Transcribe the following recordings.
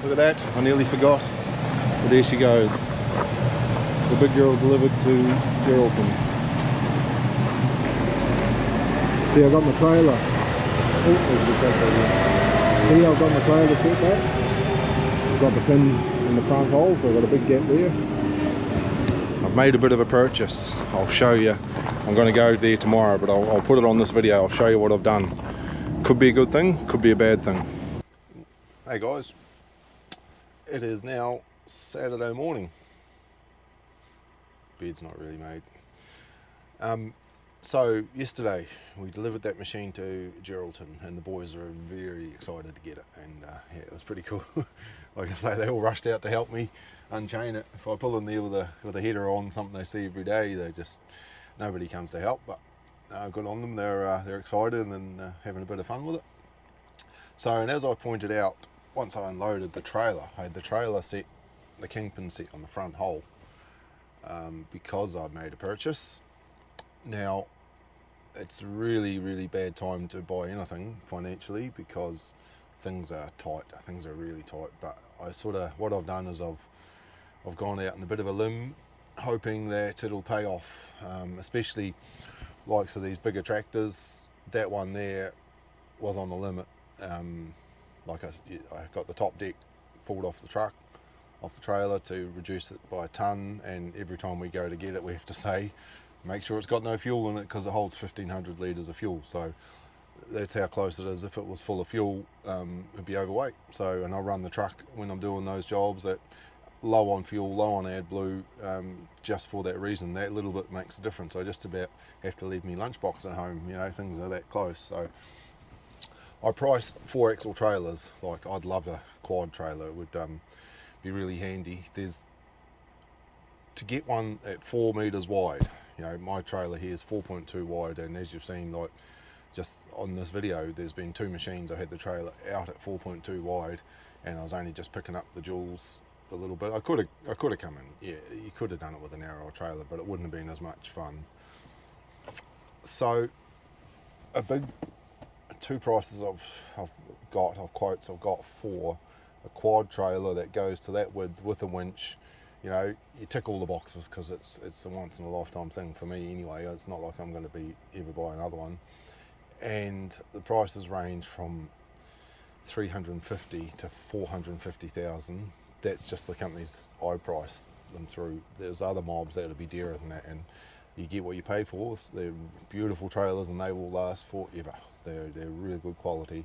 Look at that, I nearly forgot. But there she goes. The big girl delivered to Geraldton. See, I got my trailer. Oh, there's the tractor again. See, I've got my trailer set back. I've got the pin in the front hole, so I've got a big gap there. I've made a bit of a purchase. I'll show you. I'm going to go there tomorrow, but I'll put it on this video. I'll show you what I've done. Could be a good thing, could be a bad thing. Hey guys, it is now Saturday morning. Bed's not really made. So yesterday we delivered that machine to Geraldton, and the boys are very excited to get it, and yeah, it was pretty cool. Like I say, they all rushed out to help me unchain it. If I pull in there with a header on, something they see every day, nobody comes to help, but good on them. They're excited and having a bit of fun with it. So, and as I pointed out, once I unloaded the trailer, I had the trailer set, the kingpin set on the front hole, because I made a purchase. Now, it's really bad time to buy anything financially because things are tight. Things are really tight. But what I've done is I've gone out on a bit of a limb, hoping that it'll pay off. Especially likes of these bigger tractors. That one there was on the limit. Like I got the top deck pulled off the trailer to reduce it by a ton, and every time we go to get it we have to say make sure it's got no fuel in it because it holds 1500 litres of fuel. So that's how close it is. If it was full of fuel, it'd be overweight. So, and I run the truck when I'm doing those jobs at low on fuel, low on AdBlue, just for that reason. That little bit makes a difference. I just about have to leave my lunchbox at home, you know, things are that close. So I priced 4-axle trailers. Like, I'd love a quad trailer. It would be really handy. To get one at 4 meters wide, you know, my trailer here is 4.2 wide, and as you've seen, like just on this video, there's been 2 machines. I had the trailer out at 4.2 wide, and I was only just picking up the jewels a little bit. I could have come in. Yeah, you could have done it with a narrower trailer, but it wouldn't have been as much fun. So, two prices I've got for a quad trailer that goes to that width with a winch. You know, you tick all the boxes because it's a once in a lifetime thing for me anyway. It's not like I'm going to be ever buy another one. And the prices range from 350 to 450,000. That's just the companies I priced them through. There's other mobs that'll be dearer than that, and you get what you pay for. They're beautiful trailers and they will last forever. They're really good quality.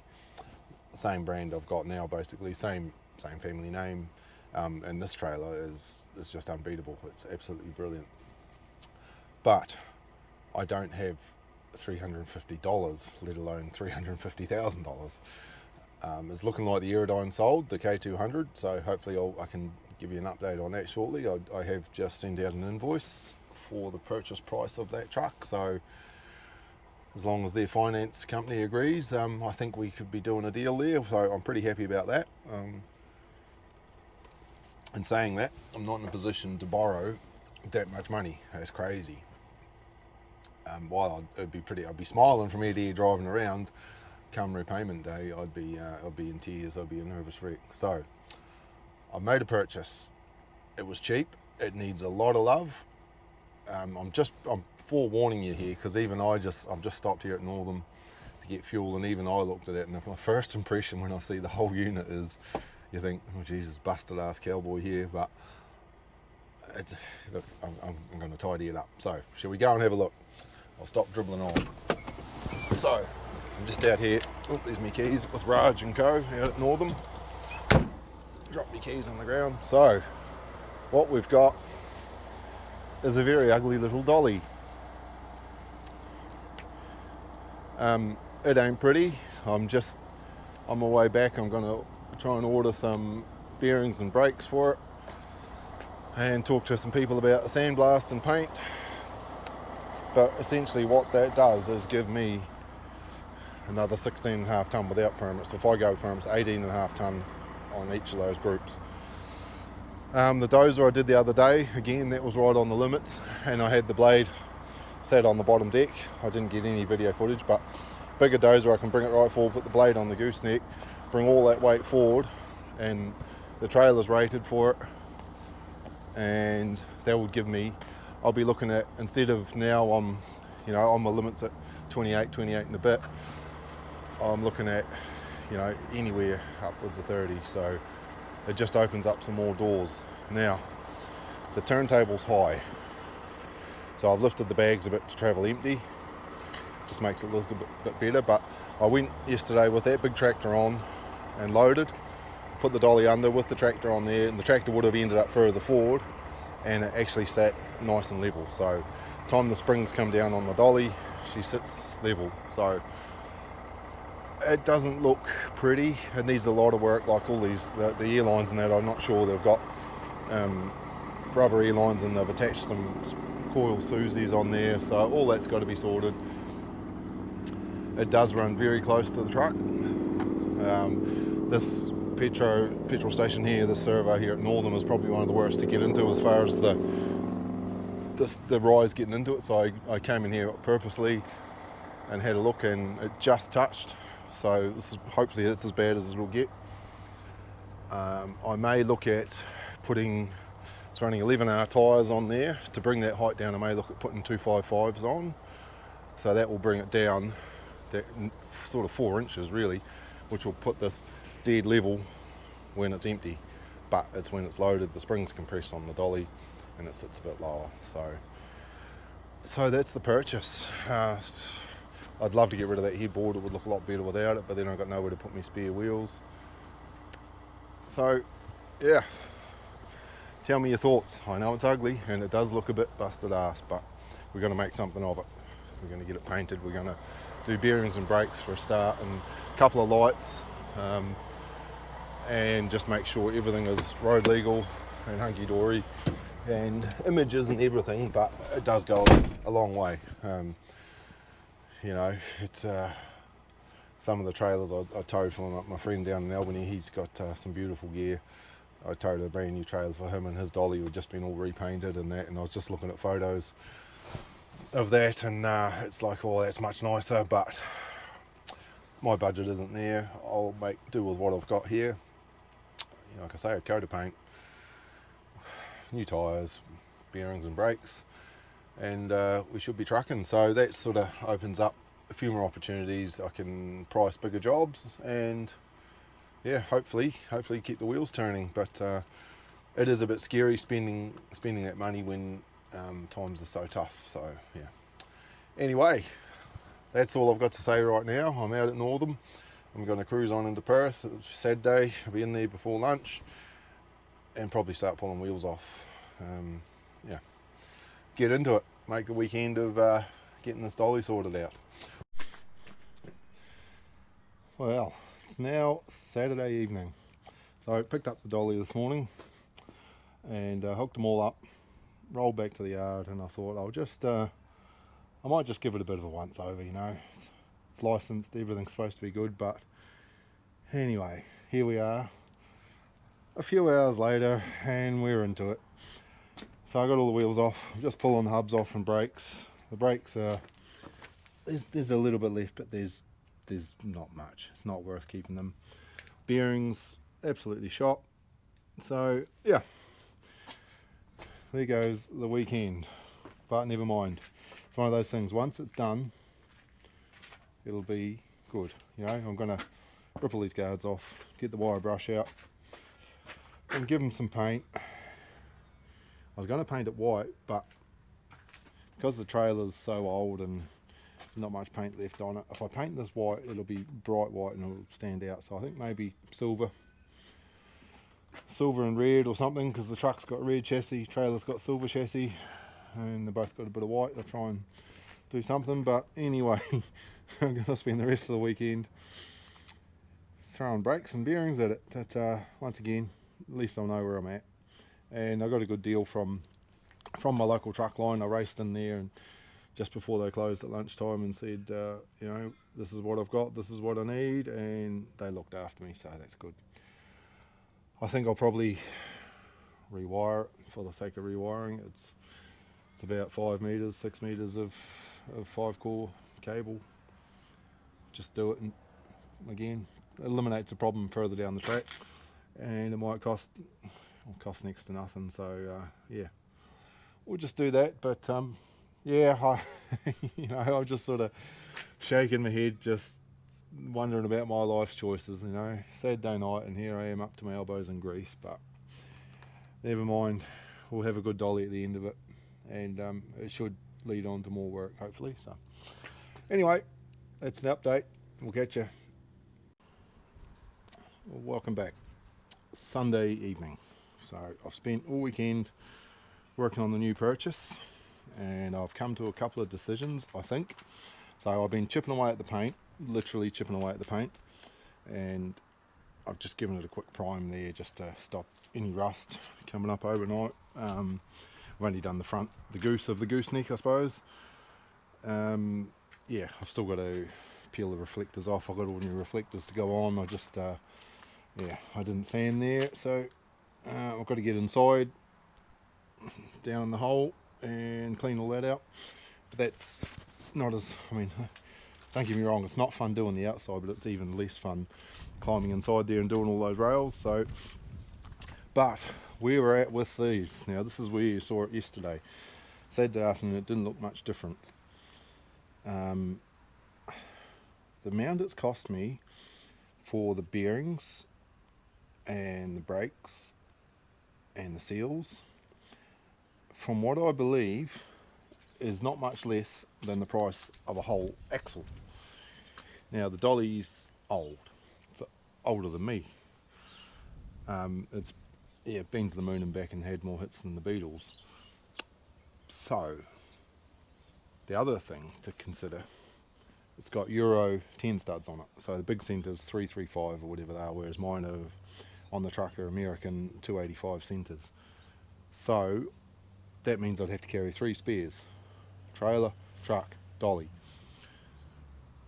Same brand I've got now, basically same family name, and this trailer is just unbeatable. It's absolutely brilliant. But I don't have $350, let alone $350,000. It's looking like the Iridium sold, the K200, so hopefully I can give you an update on that shortly. I have just sent out an invoice for the purchase price of that truck, so as long as their finance company agrees, I think we could be doing a deal there, so I'm pretty happy about that. And saying that, I'm not in a position to borrow that much money. That's crazy. While I'd be smiling from ear to ear driving around, come repayment day, I'd be in tears. I'd be a nervous wreck. So I made a purchase. It was cheap. It needs a lot of love. I'm forewarning you here, because even I've just stopped here at Northam to get fuel, and even I looked at it, and my first impression when I see the whole unit is, you think, oh Jesus, busted ass cowboy here. But look, I'm going to tidy it up. So shall we go and have a look? I'll stop dribbling on. So I'm just out here. Oh, there's my keys with Raj and Co out at Northam. Drop my keys on the ground. So what we've got is a very ugly little dolly. It ain't pretty. On my way back, I'm going to try and order some bearings and brakes for it, and talk to some people about the sandblasting paint. But essentially what that does is give me another 16.5 tonne without permits. So if I go with permits, 18.5 tonne on each of those groups. The dozer I did the other day, again, that was right on the limits, and I had the blade sat on the bottom deck. I didn't get any video footage, but bigger dozer, I can bring it right forward, put the blade on the gooseneck, bring all that weight forward, and the trailer's rated for it, and that would give me, I'll be looking at, instead of now I'm, you know, on my limits at 28 and a bit, I'm looking at, you know, anywhere upwards of 30, so it just opens up some more doors. Now, the turntable's high, so I've lifted the bags a bit to travel empty, just makes it look a bit better, but I went yesterday with that big tractor on and loaded, put the dolly under with the tractor on there, and the tractor would have ended up further forward, and it actually sat nice and level. So time the springs come down on the dolly, she sits level. So it doesn't look pretty, it needs a lot of work, like all these, the airlines and that, I'm not sure, they've got rubber airlines and they've attached some coil Susies on there, so all that's got to be sorted. It does run very close to the truck. This petrol station here, this servo here at Northern, is probably one of the worst to get into as far as the rise getting into it. So I came in here purposely and had a look, and it just touched. So hopefully it's as bad as it'll get. I may look at putting, it's running 11R tyres on there. To bring that height down, I may look at putting 255s on. So that will bring it down that sort of 4 inches really, which will put this dead level when it's empty, but it's when it's loaded, the springs compress on the dolly and it sits a bit lower. So that's the purchase. I'd love to get rid of that headboard, it would look a lot better without it, but then I've got nowhere to put my spare wheels. So yeah, tell me your thoughts. I know it's ugly and it does look a bit busted ass, but we're going to make something of it. We're going to get it painted, we're going to do bearings and brakes for a start, and a couple of lights, and just make sure everything is road legal and hunky-dory, and images and everything, but it does go a long way. You know, it's some of the trailers I towed from my friend down in Albany, he's got some beautiful gear. I towed a brand new trailer for him, and his dolly had just been all repainted and that, and I was just looking at photos of that, and it's like, oh, that's much nicer, but my budget isn't there. I'll make do with what I've got here. You know, like I say, a coat of paint, new tyres, bearings and brakes, and we should be trucking. So that sort of opens up a few more opportunities. I can price bigger jobs, and yeah, hopefully keep the wheels turning. But it is a bit scary spending that money when times are so tough. So yeah, anyway, that's all I've got to say right now. I'm out at Northern, I'm going to cruise on into Perth. It's a sad day, I'll be in there before lunch and probably start pulling wheels off. Yeah, get into it, make the weekend of getting this dolly sorted out. Well, it's now Saturday evening, so I picked up the dolly this morning and hooked them all up, rolled back to the yard, and I thought I'll just I might just give it a bit of a once over. You know, it's licensed, everything's supposed to be good, but anyway, here we are a few hours later and we're into it. So I got all the wheels off, I'm just pulling the hubs off and brakes. The brakes are, there's a little bit left, but there's not much, it's not worth keeping them. Bearings absolutely shot. So yeah, there goes the weekend, but never mind. It's one of those things, once it's done, it'll be good. You know, I'm going to rip all these guards off, get the wire brush out, and give them some paint. I was going to paint it white, but because the trailer's so old and there's not much paint left on it, if I paint this white, it'll be bright white and it'll stand out. So I think maybe silver and red or something, because the truck's got red chassis, trailer's got silver chassis, and they both got a bit of white. I'll try and do something, but anyway, I'm going to spend the rest of the weekend throwing brakes and bearings at it. But once again, at least I'll know where I'm at. And I got a good deal from my local truck line. I raced in there and just before they closed at lunchtime and said, you know, this is what I've got, this is what I need, and they looked after me, so that's good. I think I'll probably rewire it for the sake of rewiring. It's about 5 meters, 6 meters of 5-core cable. Just do it, and again, eliminates a problem further down the track. and it might cost next to nothing. So yeah, we'll just do that. But yeah, I'm just sort of shaking my head, just wondering about my life choices. Sad day night, and here I am up to my elbows in grease. But never mind, we'll have a good dolly at the end of it, and it should lead on to more work, hopefully. So anyway, that's an update. We'll catch you. Well, welcome back. Sunday evening. So I've spent all weekend working on the new purchase, and I've come to a couple of decisions, I think. So I've been chipping away at the paint, literally chipping away at the paint, and I've just given it a quick prime there just to stop any rust coming up overnight. I've only done the front, the goose of the gooseneck, I suppose. Yeah, I've still got to peel the reflectors off. I've got all new reflectors to go on. Yeah, I didn't sand there, so I've got to get inside, down in the hole, and clean all that out. But that's not as, don't get me wrong, it's not fun doing the outside, but it's even less fun climbing inside there and doing all those rails. So, but where we're at with these, now this is where you saw it yesterday. Saturday afternoon, it didn't look much different. The amount it's cost me for the bearings and the brakes and the seals, from what I believe, is not much less than the price of a whole axle. Now the dolly's old. It's older than me. It's been to the moon and back and had more hits than the Beatles. So the other thing to consider, it's got Euro 10 studs on it. So the big centre's 335 or whatever they are, whereas mine are on the truck are American 285 centres. So that means I'd have to carry 3 spares: trailer, truck, dolly.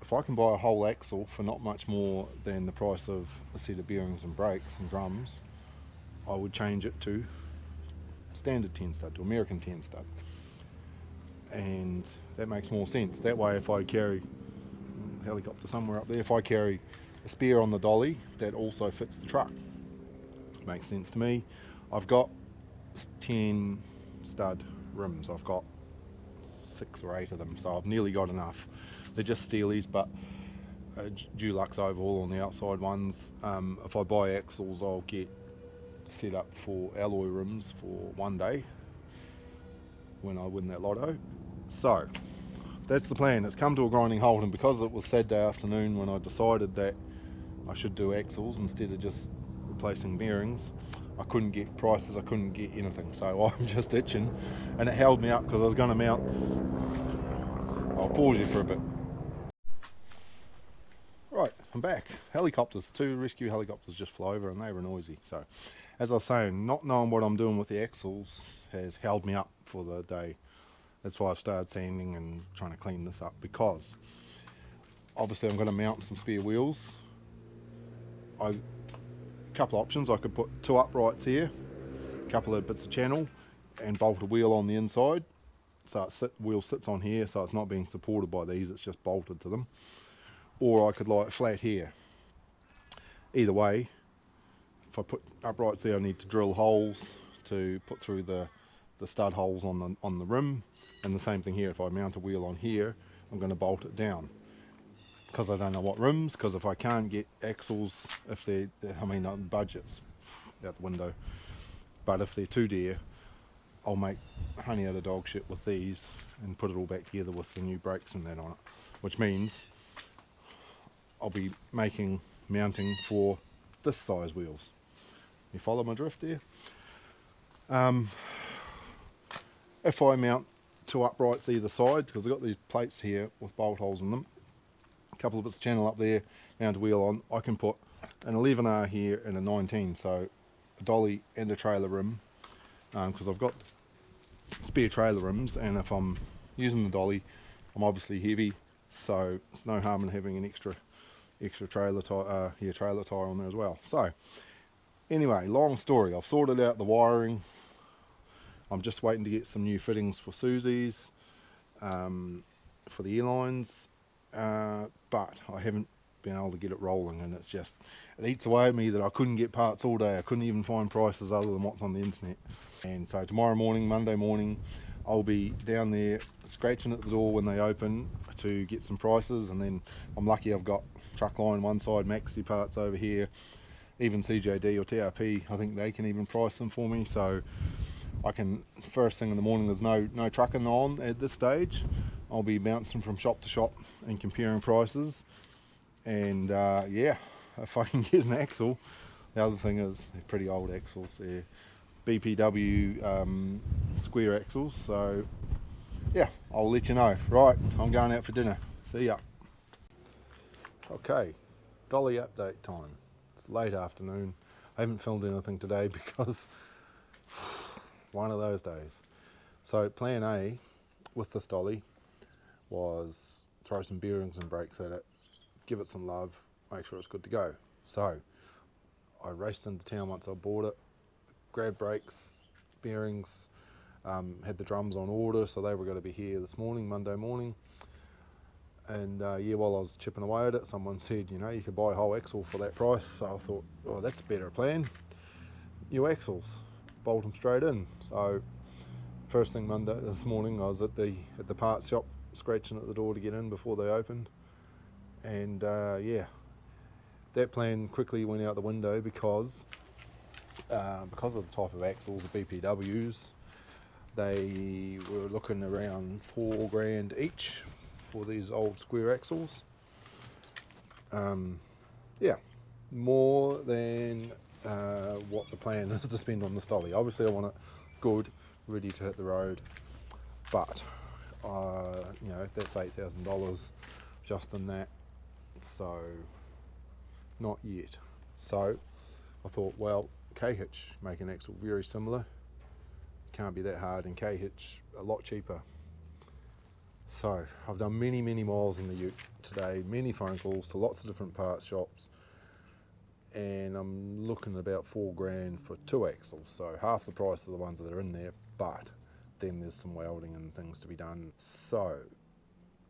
If I can buy a whole axle for not much more than the price of a set of bearings and brakes and drums, I would change it to standard 10 stud, to American 10 stud. And that makes more sense. That way, if I carry a helicopter somewhere up there, if I carry a spare on the dolly, that also fits the truck. Makes sense to me. I've got 10 stud rims. I've got 6 or 8 of them, so I've nearly got enough. They're just steelies, but Dulux oval on the outside ones. If I buy axles, I'll get set up for alloy rims for one day when I win that lotto. So that's the plan. It's come to a grinding halt, and because it was Saturday afternoon when I decided that I should do axles instead of just replacing bearings, I couldn't get prices, I couldn't get anything, so I'm just itching, and it held me up because I was going to mount. I'll pause you for a bit. Right, I'm back. Helicopters, 2 rescue helicopters just flew over and they were noisy. So as I was saying, not knowing what I'm doing with the axles has held me up for the day. That's why I've started sanding and trying to clean this up, because obviously I'm going to mount some spare wheels. A couple of options: I could put 2 uprights here, a couple of bits of channel, and bolt a wheel on the inside, so wheel sits on here, so it's not being supported by these, it's just bolted to them. Or I could lie it flat here. Either way, if I put uprights there, I need to drill holes to put through the stud holes on the rim, and the same thing here. If I mount a wheel on here, I'm going to bolt it down, because I don't know what rims, because if I can't get axles, if they're, budget's out the window, but if they're too dear, I'll make honey out of dog shit with these and put it all back together with the new brakes and that on it, which means I'll be mounting for this size wheels. You follow my drift there? If I mount 2 uprights either side, because I've got these plates here with bolt holes in them, a couple of bits of channel up there, mount a wheel on, I can put an 11R here and a 19, so a dolly and a trailer rim, because I've got spare trailer rims, and if I'm using the dolly, I'm obviously heavy, so it's no harm in having an extra trailer tire on there as well. So anyway, long story, I've sorted out the wiring. I'm just waiting to get some new fittings for Susie's for the airlines, but I haven't being able to get it rolling, and it's just, it eats away at me that I couldn't get parts all day. I couldn't even find prices other than what's on the internet. And so tomorrow morning, Monday morning, I'll be down there scratching at the door when they open to get some prices, and then I'm lucky I've got Truckline one side, Maxi Parts over here, even CJD or TRP, I think they can even price them for me. So I can, first thing in the morning, there's no trucking on at this stage. I'll be bouncing from shop to shop and comparing prices, and yeah, if I can get an axle. The other thing is they're pretty old axles, they're BPW square axles, so yeah, I'll let you know. Right, I'm going out for dinner, see ya. Okay, dolly update time. It's late afternoon. I haven't filmed anything today because one of those days. So plan A with this dolly was throw some bearings and brakes at it, give it some love, make sure it's good to go. So I raced into town once I bought it, grabbed brakes, bearings, had the drums on order, so they were going to be here this morning, Monday morning. And yeah, while I was chipping away at it, someone said, you know, you could buy a whole axle for that price. So I thought, oh, that's a better plan. New axles, bolt them straight in. So first thing Monday this morning, I was at the parts shop scratching at the door to get in before they opened, and yeah, that plan quickly went out the window because of the type of axles, the BPWs. They were looking around $4,000 each for these old square axles. Yeah, more than what the plan is to spend on this dolly. Obviously I want it good, ready to hit the road, but you know, that's $8,000 just in that, so not yet. So I thought, well, K-hitch make an axle very similar, can't be that hard, and K-hitch a lot cheaper. So I've done many miles in the ute today, many phone calls to lots of different parts shops, and I'm looking at about $4,000 for 2 axles, so half the price of the ones that are in there, but then there's some welding and things to be done. So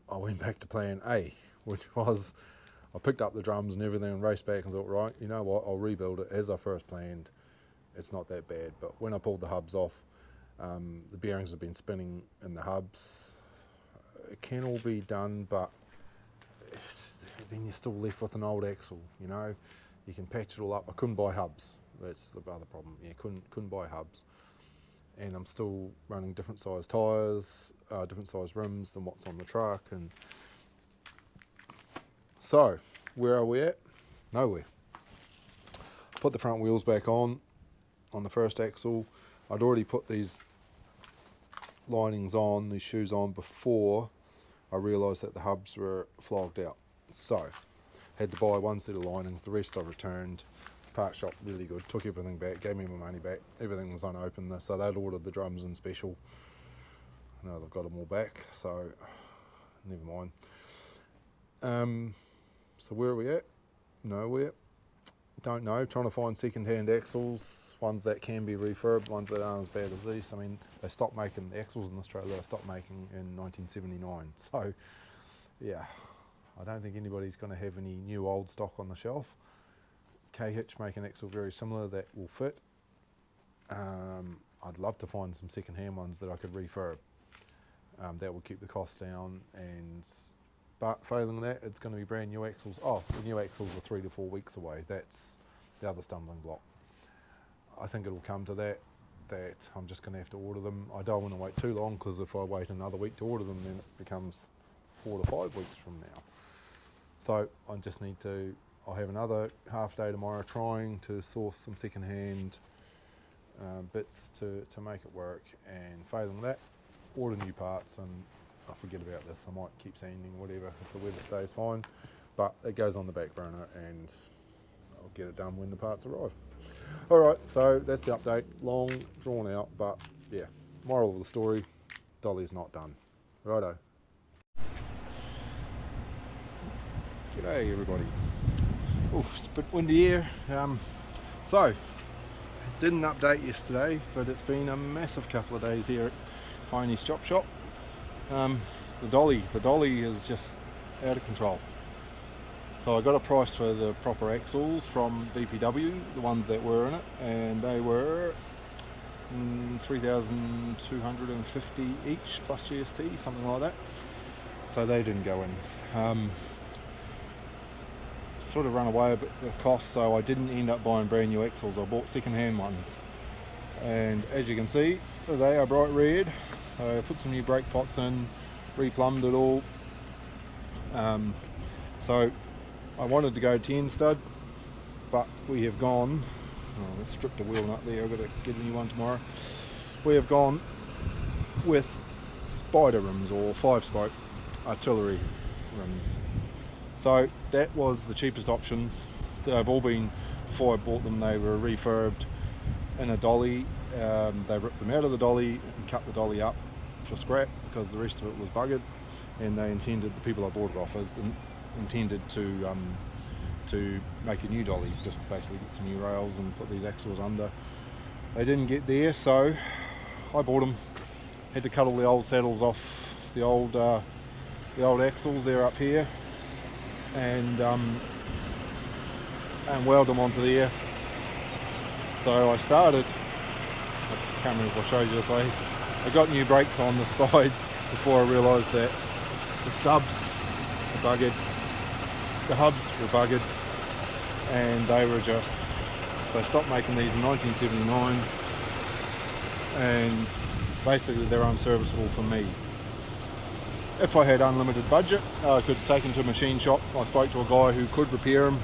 I went back to plan A, which was I picked up the drums and everything and raced back and thought, right, you know what, I'll rebuild it as I first planned. It's not that bad. But when I pulled the hubs off, the bearings have been spinning in the hubs. It can all be done, but then you're still left with an old axle, you know. You can patch it all up. I couldn't buy hubs. That's the other problem. Yeah, couldn't buy hubs. And I'm still running different size tyres, different size rims than what's on the truck. And so, where are we at? Nowhere. Put the front wheels back on the first axle. I'd already put these linings on, these shoes on, before I realised that the hubs were flogged out. So, had to buy one set of linings, the rest I returned. Part shop really good, took everything back, gave me my money back. Everything was unopened, so they'd ordered the drums in special. Now they've got them all back, so never mind. So where are we at? Nowhere. Don't know, trying to find second-hand axles, ones that can be refurbed, ones that aren't as bad as these. I mean, they stopped making the axles in Australia, they stopped making in 1979. So yeah, I don't think anybody's going to have any new old stock on the shelf. K-hitch make an axle very similar that will fit. I'd love to find some second-hand ones that I could refurb. That will keep the costs down, but failing that, it's going to be brand new axles. Oh, the new axles are 3 to 4 weeks away. That's the other stumbling block. I think it'll come to that I'm just going to have to order them. I don't want to wait too long, because if I wait another week to order them, then it becomes 4 to 5 weeks from now. So I just need to, I'll have another half day tomorrow trying to source some second-hand bits to make it work, and failing that, order new parts, and I'll forget about this. I might keep sanding, whatever, if the weather stays fine, but it goes on the back burner and I'll get it done when the parts arrive. Alright, so that's the update. Long, drawn out, but yeah, moral of the story, dolly's not done. Righto. G'day everybody. Oh, it's a bit windy here. So, didn't update yesterday, but it's been a massive couple of days here at Piney's Chop Shop. The dolly is just out of control. So I got a price for the proper axles from BPW, the ones that were in it, and they were 3,250 each plus GST, something like that. So they didn't go in. Sort of run away a bit of cost, so I didn't end up buying brand new axles. I bought second-hand ones, and as you can see, they are bright red. So I put some new brake pots in, replumbed it all. So I wanted to go 10 stud, but we have gone, let's strip the wheel nut there, I've got to get a new one tomorrow. We have gone with spider rims, or 5-spoke artillery rims. So that was the cheapest option. They've all been, before I bought them, they were refurbed in a dolly. They ripped them out of the dolly and cut the dolly up for scrap because the rest of it was buggered, and they intended, the people I bought it off intended to make a new dolly, just basically get some new rails and put these axles under. They didn't get there, so I bought them. Had to cut all the old saddles off the old axles. They're up here, and weld them onto there. So I started, I can't remember if I showed you this, I got new brakes on the side before I realised that the stubs were buggered, the hubs were buggered, and they stopped making these in 1979, and basically they're unserviceable for me. If I had unlimited budget, I could take them to a machine shop. I spoke to a guy who could repair them.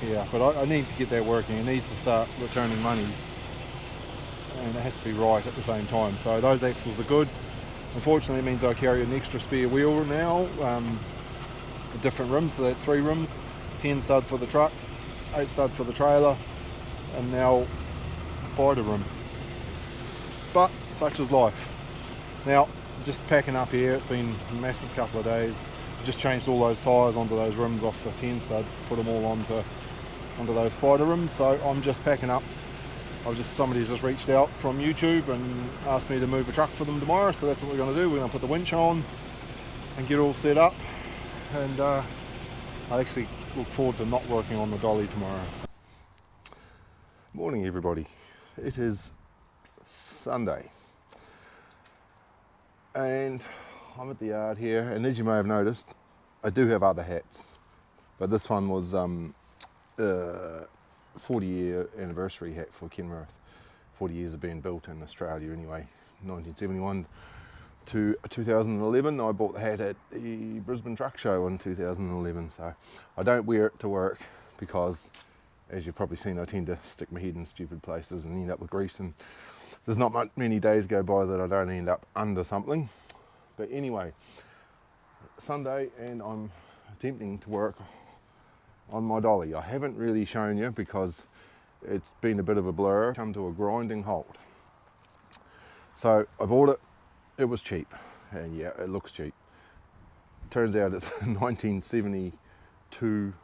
Yeah, but I need to get that working. It needs to start returning money, and it has to be right at the same time. So those axles are good. Unfortunately, it means I carry an extra spare wheel now, different rims, so that's 3 rims, 10 stud for the truck, 8 stud for the trailer, and now a spider rim. But such is life. Now, just packing up here, it's been a massive couple of days. Just changed all those tyres onto those rims off the 10 studs, put them all onto those spider rims. So I'm just packing up. Somebody's just reached out from YouTube and asked me to move a truck for them tomorrow, so that's what we're going to do. We're going to put the winch on and get it all set up, and I actually look forward to not working on the dolly tomorrow. Morning everybody, it is Sunday and I'm at the yard here, and as you may have noticed, I do have other hats, but this one was 40-year anniversary hat for Kenworth. 40 years of being built in Australia anyway, 1971 to 2011. I bought the hat at the Brisbane Truck Show in 2011, so I don't wear it to work because, as you've probably seen, I tend to stick my head in stupid places and end up with grease, and there's not many days go by that I don't end up under something. But anyway, Sunday, and I'm attempting to work on my dolly. I haven't really shown you because it's been a bit of a blur. Come to a grinding halt. So I bought it. It was cheap, and yeah, it looks cheap. Turns out it's a 1972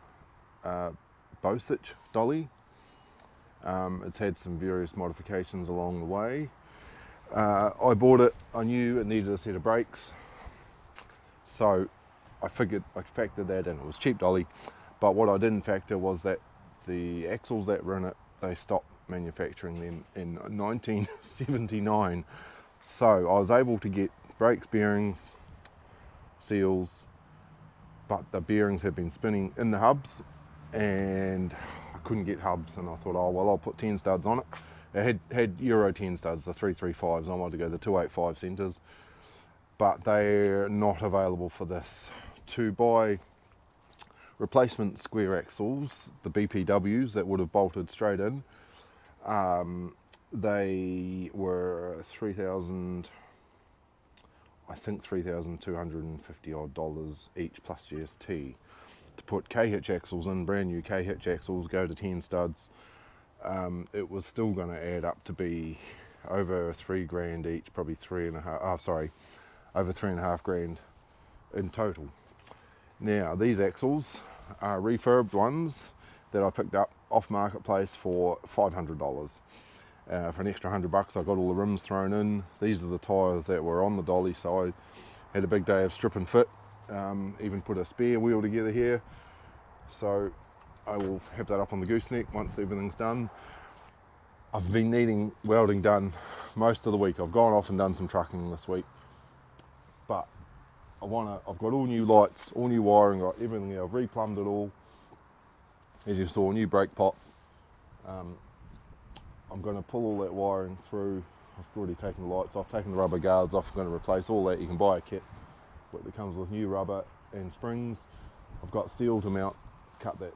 Bosich dolly. It's had some various modifications along the way. I bought it, I knew it needed a set of brakes, so I factored that in. It was cheap dolly, but what I didn't factor was that the axles that were in it, they stopped manufacturing them in 1979. So I was able to get brakes, bearings, seals, but the bearings had been spinning in the hubs, and I couldn't get hubs, and I thought, oh well, I'll put 10 studs on it. It had Euro 10 studs, the 335s. I wanted to go the 285 centres, but they're not available for this. To buy replacement square axles, the BPWs that would have bolted straight in, they were $3,250 odd each plus GST. To put K-hitch axles in, brand new K-hitch axles, go to 10 studs, it was still going to add up to be over $3,000 each, probably over $3,500 in total. Now these axles are refurbed ones that I picked up off marketplace for $500. For an extra $100, I got all the rims thrown in. These are the tyres that were on the dolly, so I had a big day of strip and fit, even put a spare wheel together here. So I will have that up on the gooseneck once everything's done. I've been needing welding done most of the week. I've gone off and done some trucking this week, but I've got all new lights, all new wiring, got everything there. I've replumbed it all. As you saw, new brake pots. I'm going to pull all that wiring through. I've already taken the lights off, taken the rubber guards off. I'm going to replace all that. You can buy a kit that comes with new rubber and springs. I've got steel to mount, cut that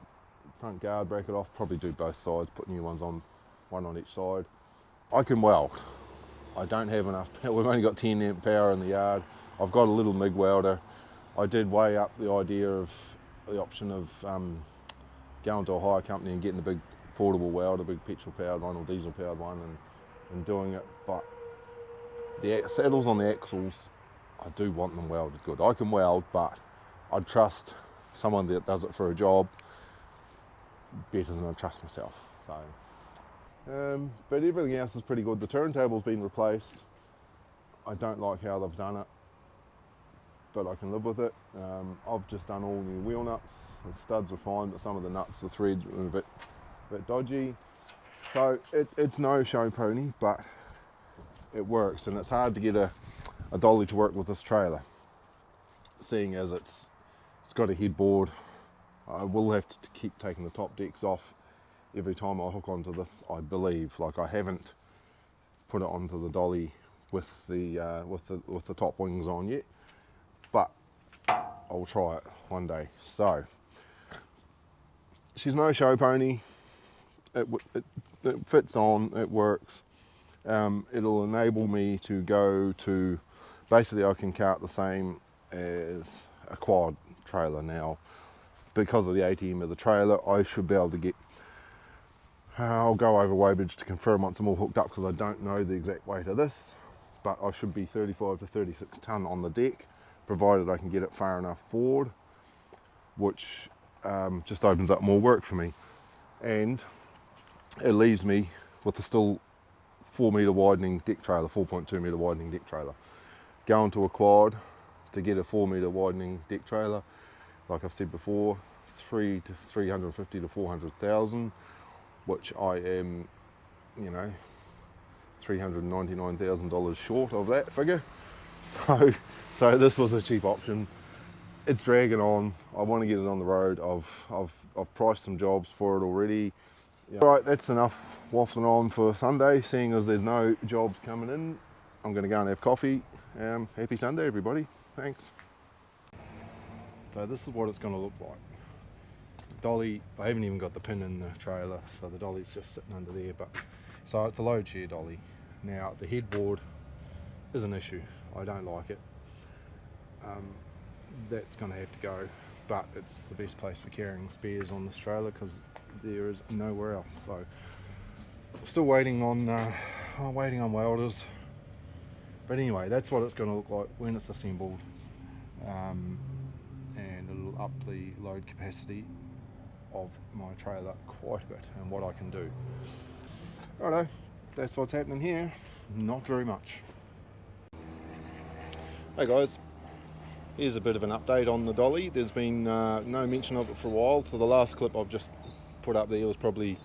front guard bracket off, probably do both sides, put new ones on, one on each side. I can weld. I don't have enough power. We've only got 10 amp power in the yard. I've got a little MIG welder. I did weigh up the idea of the option of going to a hire company and getting a big portable welder, a big petrol powered one or diesel powered one, and doing it, but the saddles on the axles, I do want them welded good. I can weld, but I'd trust someone that does it for a job better than I trust myself. So, but everything else is pretty good. The turntable's been replaced. I don't like how they've done it, but I can live with it. I've just done all new wheel nuts. The studs were fine, but some of the nuts, the threads were a bit dodgy. So it's no show pony, but it works, and it's hard to get a dolly to work with this trailer, seeing as it's got a headboard. I will have to keep taking the top decks off every time I hook onto this, I believe. Like, I haven't put it onto the dolly with the top wings on yet, but I'll try it one day. So she's no show pony. It fits on, it works. It'll enable me to go to, basically I can cart the same as a quad trailer now. Because of the ATM of the trailer, I should be able to get, I'll go over weighbridge to confirm once I'm all hooked up, because I don't know the exact weight of this, but I should be 35 to 36 tonne on the deck, provided I can get it far enough forward, which just opens up more work for me. And it leaves me with a still 4 metre widening deck trailer, 4.2 metre widening deck trailer. Going to a quad to get a 4 metre widening deck trailer, like I've said before, 350 to 400,000, which I am, $399,000 short of that figure. So this was a cheap option. It's dragging on. I want to get it on the road. I've priced some jobs for it already. Yeah. Right, that's enough waffling on for Sunday, seeing as there's no jobs coming in. I'm going to go and have coffee. Happy Sunday, everybody. Thanks. So this is what it's going to look like. Dolly, I haven't even got the pin in the trailer, so the dolly's just sitting under there. But so it's a load share dolly. Now the headboard is an issue. I don't like it. That's going to have to go, but it's the best place for carrying spares on this trailer because there is nowhere else. So still waiting on welders. But anyway, that's what it's going to look like when it's assembled, and it'll up the load capacity of my trailer quite a bit and what I can do. Righto, that's what's happening here. Not very much. Hey guys, here's a bit of an update on the dolly. There's been no mention of it for a while, so the last clip I've just put up there was probably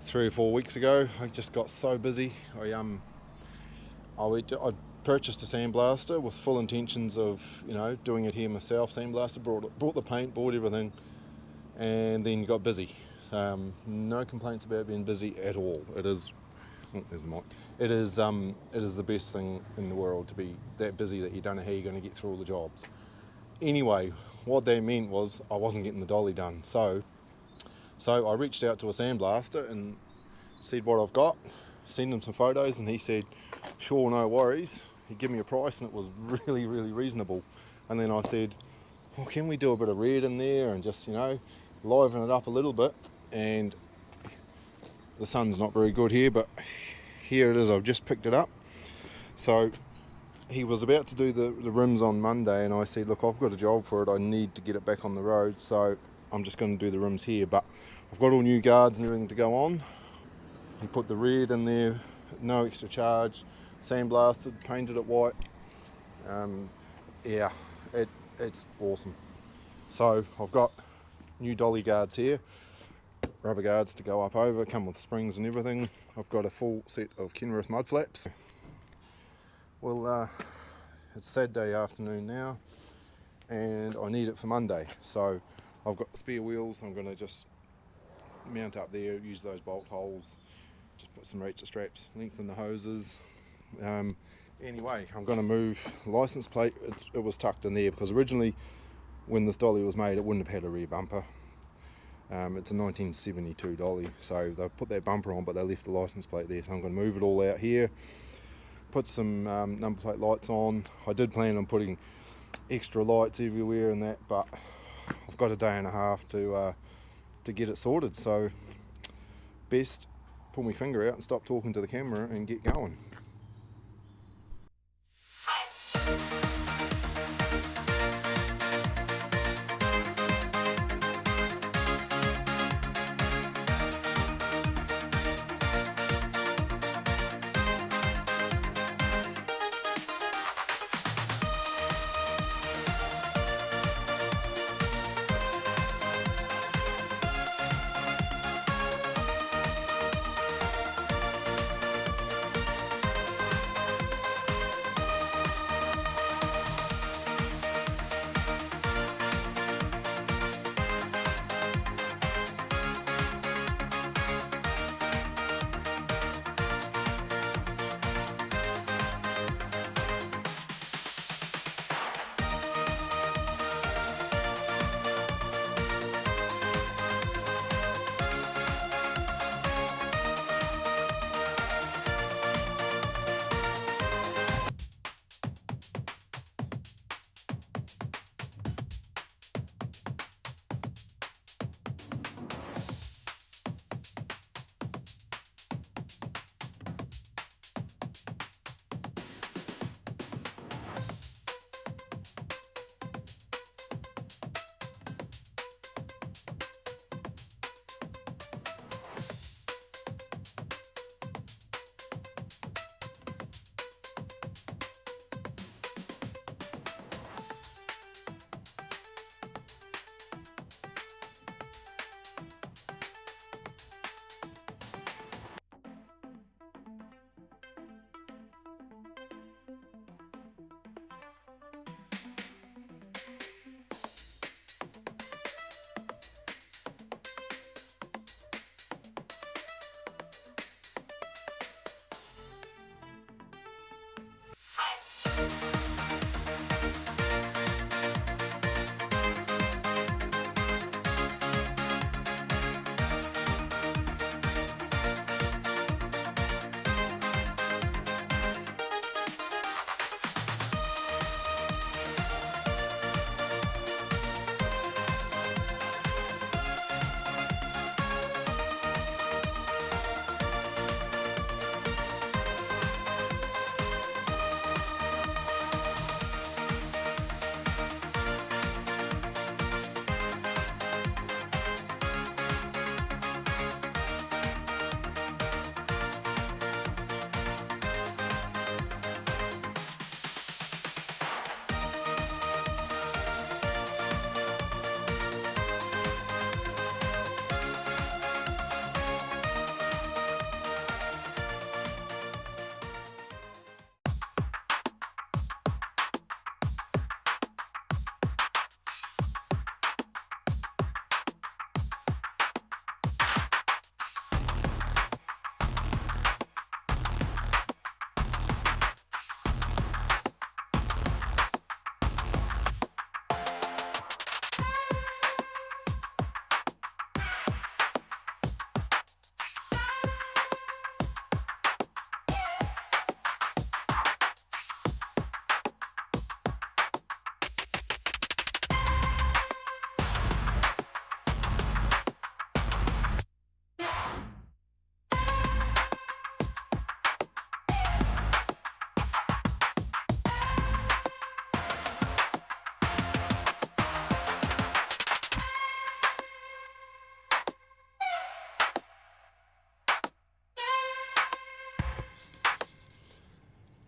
3 or 4 weeks ago. I just got so busy. I purchased a sandblaster with full intentions of doing it here myself. Sandblaster, brought the paint, bought everything, and then got busy. So no complaints about being busy at all. It is, there's the mic. It is the best thing in the world to be that busy that you don't know how you're going to get through all the jobs. Anyway, what that meant was I wasn't getting the dolly done. So I reached out to a sandblaster and said what I've got, sent him some photos, and he said, sure, no worries. He gave me a price and it was really, really reasonable. And then I said, well, can we do a bit of red in there and just, liven it up a little bit? And the sun's not very good here, but here it is. I've just picked it up. So he was about to do the rims on Monday, and I said, look, I've got a job for it. I need to get it back on the road, so I'm just going to do the rims here. But I've got all new guards and everything to go on. He put the red in there, no extra charge, sandblasted, painted it white. Yeah, it's awesome. So I've got new dolly guards here, rubber guards to go up over, come with springs and everything. I've got a full set of Kenworth mud flaps. Well, it's Saturday afternoon now, and I need it for Monday. So I've got the spare wheels. I'm going to just mount up there, use those bolt holes, just put some ratchet straps, lengthen the hoses. Anyway, I'm going to move the license plate. It was tucked in there because originally when this dolly was made it wouldn't have had a rear bumper. It's a 1972 dolly, so they put that bumper on but they left the license plate there, so I'm going to move it all out here, put some number plate lights on. I did plan on putting extra lights everywhere and that, but I've got a day and a half to get it sorted, so best pull my finger out and stop talking to the camera and get going.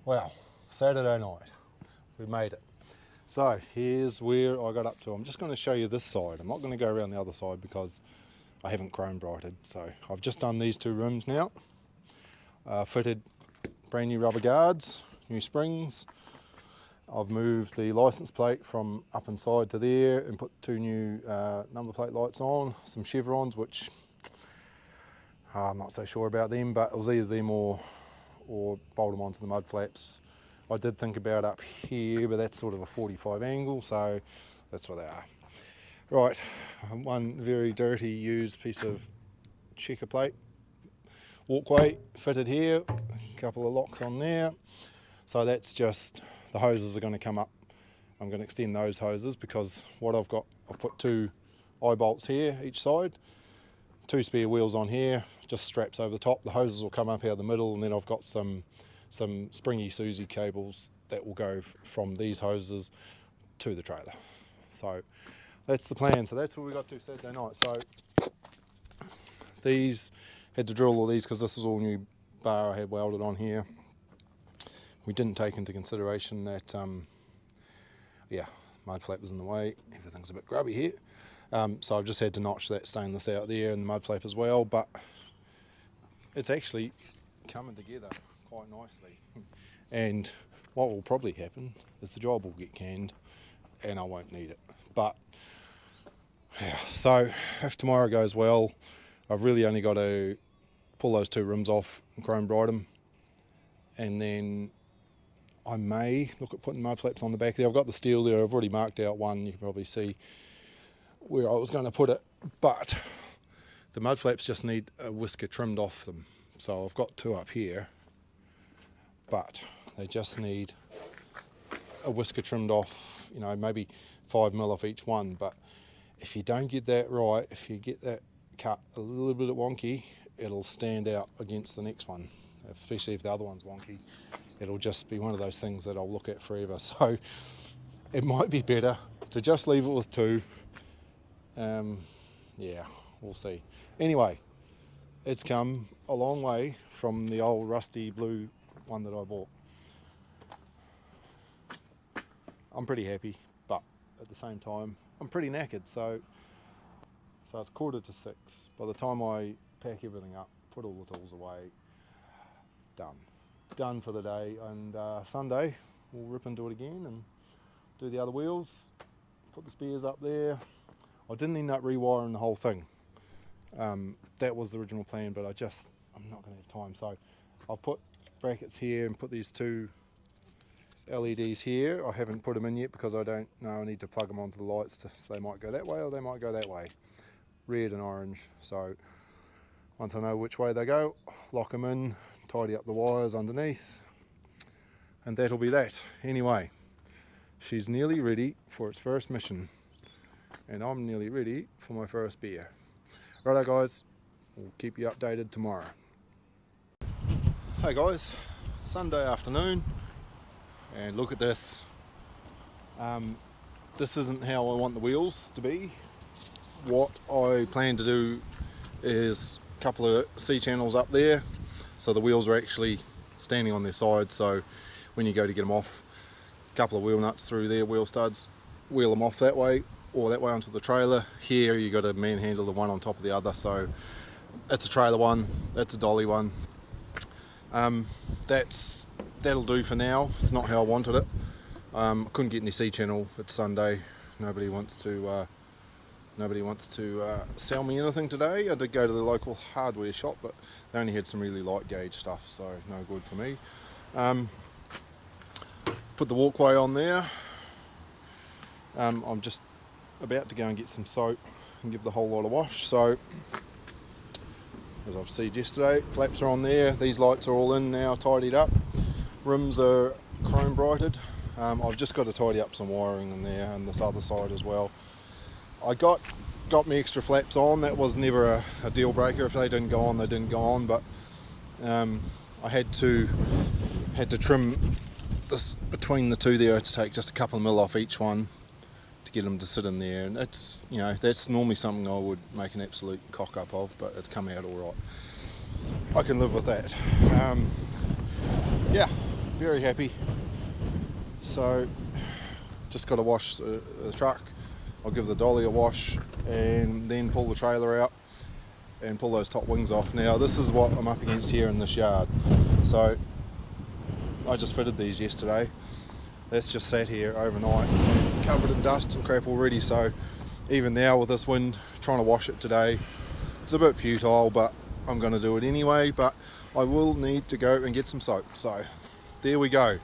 Well, Saturday night, we made it. So here's where I got up to. I'm just going to show you this side. I'm not going to go around the other side because I haven't chrome brighted. So I've just done these two rims now. Fitted brand new rubber guards, new springs. I've moved the license plate from up inside to there and put two new number plate lights on, some chevrons, which I'm not so sure about them, but it was either them or bolt them onto the mud flaps. I did think about up here, but that's sort of a 45 angle, so that's what they are. Right, one very dirty used piece of checker plate walkway fitted here, a couple of locks on there. So that's just, the hoses are going to come up. I'm going to extend those hoses because what I've got, I've put two eye bolts here each side, two spare wheels on here, just straps over the top. The hoses will come up out of the middle, and then I've got some springy Susie cables that will go from these hoses to the trailer. So that's the plan. So that's what we got to Saturday night. So these, had to drill all these because this is all new bar I had welded on here. We didn't take into consideration that, mud flap was in the way. Everything's a bit grubby here. So I've just had to notch that stainless out there and the mud flap as well, but it's actually coming together quite nicely. And what will probably happen is the job will get canned and I won't need it. But yeah, so if tomorrow goes well, I've really only got to pull those two rims off and chrome bright them, and then I may look at putting mud flaps on the back there. I've got the steel there, I've already marked out one, you can probably see where I was going to put it, but the mud flaps just need a whisker trimmed off them. So I've got two up here, but they just need a whisker trimmed off, you know, maybe 5mm off each one. But if you don't get that right, if you get that cut a little bit wonky, it'll stand out against the next one, especially if the other one's wonky. It'll just be one of those things that I'll look at forever. So it might be better to just leave it with two. Yeah, we'll see. Anyway, it's come a long way from the old rusty blue one that I bought. I'm pretty happy, but at the same time, I'm pretty knackered. So it's 5:45. By the time I pack everything up, put all the tools away, done for the day. And Sunday, we'll rip into it again and do the other wheels, put the spares up there. I didn't end up rewiring the whole thing. That was the original plan, but I'm not going to have time. So I've put brackets here and put these two LEDs here. I haven't put them in yet because I don't know. I need to plug them onto the lights, so they might go that way or they might go that way. Red and orange. So once I know which way they go, lock them in, tidy up the wires underneath, and that'll be that. Anyway, she's nearly ready for its first mission, and I'm nearly ready for my first beer. Righto guys, we'll keep you updated tomorrow. Hey guys, Sunday afternoon, and look at this. This isn't how I want the wheels to be. What I plan to do is a couple of C-channels up there, so the wheels are actually standing on their sides, so when you go to get them off, a couple of wheel nuts through there, wheel studs, wheel them off that way or that way onto the trailer. Here you got to manhandle the one on top of the other, so that's a trailer one, that's a dolly one. That'll do for now. It's not how I wanted it. I couldn't get any C-channel. It's Sunday. Nobody wants to sell me anything today. I did go to the local hardware shop, but they only had some really light gauge stuff, so no good for me. Put the walkway on there. I'm just about to go and get some soap and give the whole lot a wash. So as I've said yesterday, flaps are on there. These lights are all in now, tidied up. Rims are chrome brighted. I've just got to tidy up some wiring in there and this other side as well. I got me extra flaps on. That was never a deal breaker. If they didn't go on, they didn't go on. But I had to trim this between the two there to take just a couple of mil off each one to get them to sit in there. And it's, you know, that's normally something I would make an absolute cock up of, but it's come out all right. I can live with that. Yeah, very happy. So just got to wash the truck. I'll give the dolly a wash and then pull the trailer out and pull those top wings off. Now this is what I'm up against here in this yard. So I just fitted these yesterday. That's just sat here overnight. It's covered in dust and crap already, so even now with this wind, trying to wash it today, it's a bit futile, but I'm going to do it anyway. But I will need to go and get some soap. So there we go.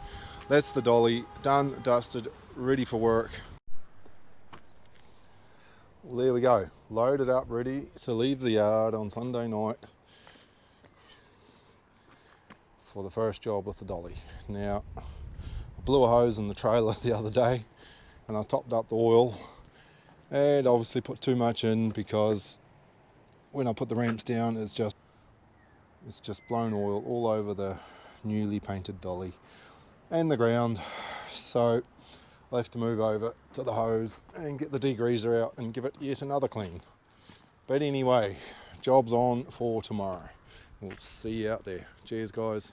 That's the dolly, done, dusted, ready for work. Well, there we go, loaded up, ready to leave the yard on Sunday night for the first job with the dolly. Now, I blew a hose in the trailer the other day and I topped up the oil and obviously put too much in, because when I put the ramps down it's just blown oil all over the newly painted dolly and the ground. So I'll have to move over to the hose and get the degreaser out and give it yet another clean. But anyway, job's on for tomorrow. We'll see you out there. Cheers guys.